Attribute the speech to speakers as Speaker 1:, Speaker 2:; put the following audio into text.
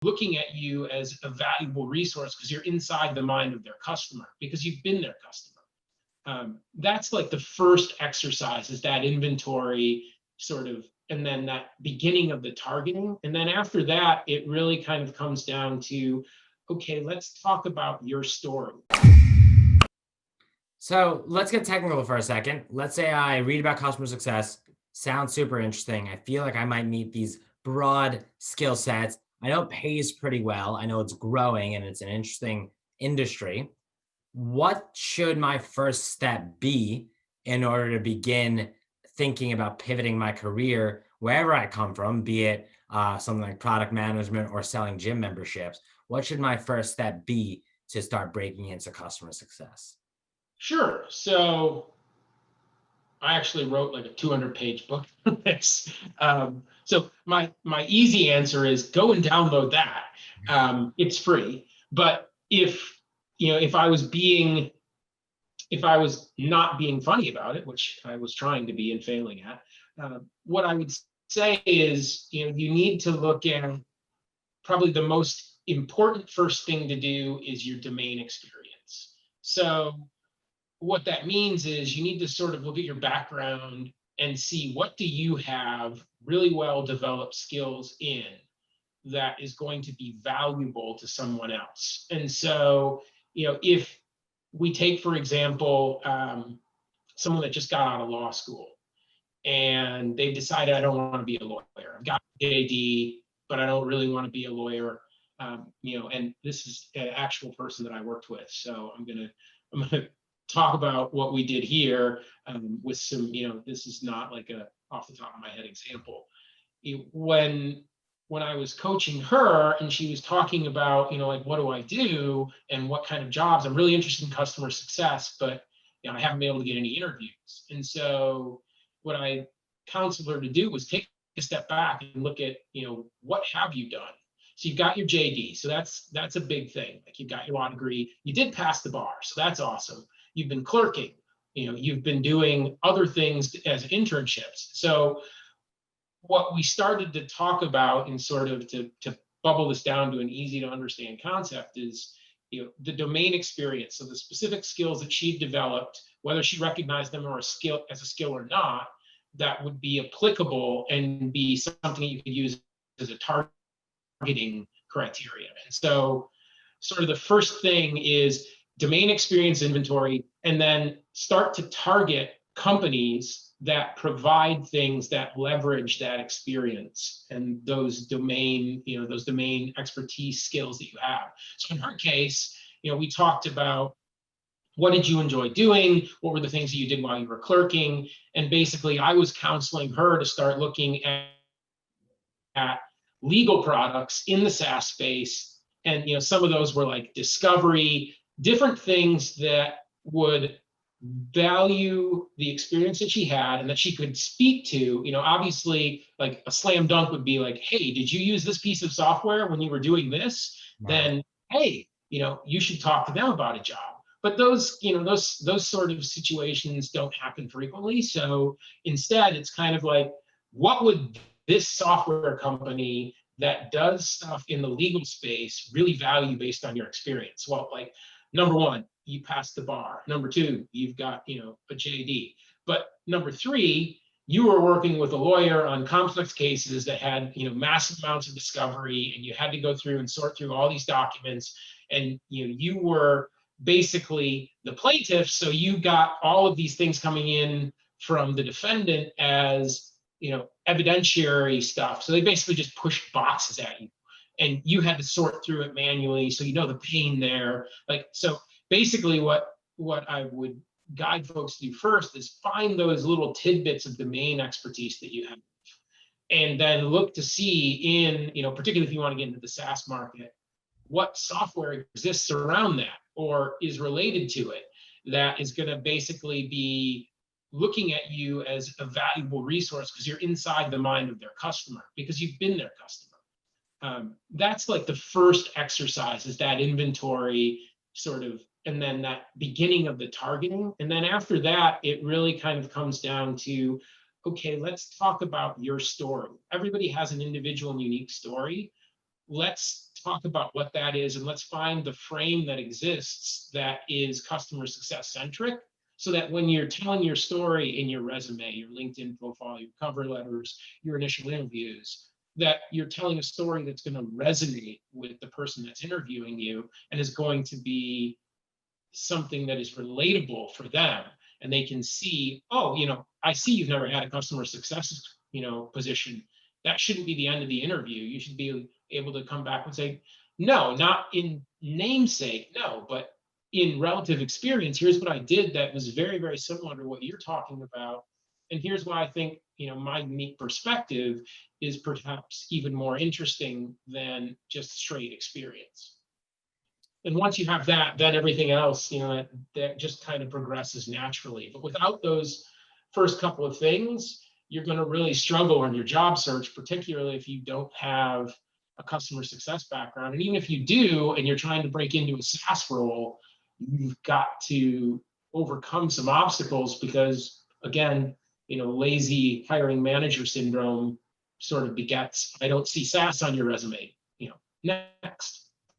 Speaker 1: looking at you as a valuable resource because you're inside the mind of their customer, because you've been their customer. That's like the first exercise, is that inventory sort of, and then that beginning of the targeting. And then after that, it really kind of comes down to, okay, let's talk about your story.
Speaker 2: So let's get technical for a second. Let's say I read about customer success, sounds super interesting. I feel like I might meet these broad skill sets. I know it pays pretty well. I know it's growing and it's an interesting industry. What should my first step be in order to begin thinking about pivoting my career wherever I come from, be it something like product management or selling gym memberships? What should my first step be to start breaking into customer success?
Speaker 1: Sure. So I actually wrote like a 200-page book on this. So my easy answer is go and download that. It's free. But if I was not being funny about it, which I was trying to be and failing at, what I would say is, you need to look at, probably the most important first thing to do is your domain experience. So what that means is you need to sort of look at your background and see, what do you have really well developed skills in that is going to be valuable to someone else. And so, if we take, for example, someone that just got out of law school and they've decided, I don't want to be a lawyer. I've got a JD, but I don't really want to be a lawyer. And this is an actual person that I worked with. So I'm gonna talk about what we did here, with some, this is not like a off the top of my head example. When I was coaching her and she was talking about, like, what do I do and what kind of jobs, I'm really interested in customer success, but I haven't been able to get any interviews. And so what I counseled her to do was take a step back and look at, what have you done? So you've got your JD. So that's a big thing. Like, you've got your law degree. You did pass the bar. So that's awesome. You've been clerking. You've been doing other things as internships. So what we started to talk about, and sort of to bubble this down to an easy to understand concept, is the domain experience. So the specific skills that she developed, whether she recognized them as a skill or not, that would be applicable and be something you could use as a targeting criteria. And so sort of the first thing is domain experience inventory, and then start to target companies that provide things that leverage that experience and those domain expertise skills that you have. So in her case, we talked about, what did you enjoy doing? What were the things that you did while you were clerking? And basically, I was counseling her to start looking at legal products in the SaaS space. And some of those were like discovery, different things that would value the experience that she had and that she could speak to. Obviously, like a slam dunk would be like, hey, did you use this piece of software when you were doing this? Wow. Then, hey, you should talk to them about a job. But those sort of situations don't happen frequently. So instead, it's kind of like, what would this software company that does stuff in the legal space really value based on your experience? Well, like, number one, you passed the bar. Number two, you've got, a JD. But number three, you were working with a lawyer on complex cases that had, massive amounts of discovery, and you had to go through and sort through all these documents. And, you were basically the plaintiff. So you got all of these things coming in from the defendant as, evidentiary stuff. So they basically just pushed boxes at you, and you had to sort through it manually. So the pain there. Like, so basically what I would guide folks to do first is find those little tidbits of domain expertise that you have, and then look to see in, particularly if you want to get into the SaaS market, what software exists around that or is related to it that is going to basically be looking at you as a valuable resource because you're inside the mind of their customer, because you've been their customer. That's like the first exercise, is that inventory sort of, and then that beginning of the targeting. And then after that, it really kind of comes down to, okay, let's talk about your story. Everybody has an individual and unique story. let's talk about what that is, and let's find the frame that exists that is customer success centric, so that when you're telling your story in your resume, your LinkedIn profile, your cover letters, your initial interviews, that you're telling a story that's going to resonate with the person that's interviewing you and is going to be something that is relatable for them. And they can see, oh, I see you've never had a customer success, position. That shouldn't be the end of the interview. You should be able to come back and say, no, not in namesake, no, but in relative experience, here's what I did that was very, very similar to what you're talking about. And here's why I think, my unique perspective is perhaps even more interesting than just straight experience. And once you have that, then everything else, that just kind of progresses naturally. But without those first couple of things, you're going to really struggle on your job search, particularly if you don't have a customer success background. And even if you do, and you're trying to break into a SaaS role, you've got to overcome some obstacles because, again, lazy hiring manager syndrome sort of begets, I don't see SaaS on your resume. Next.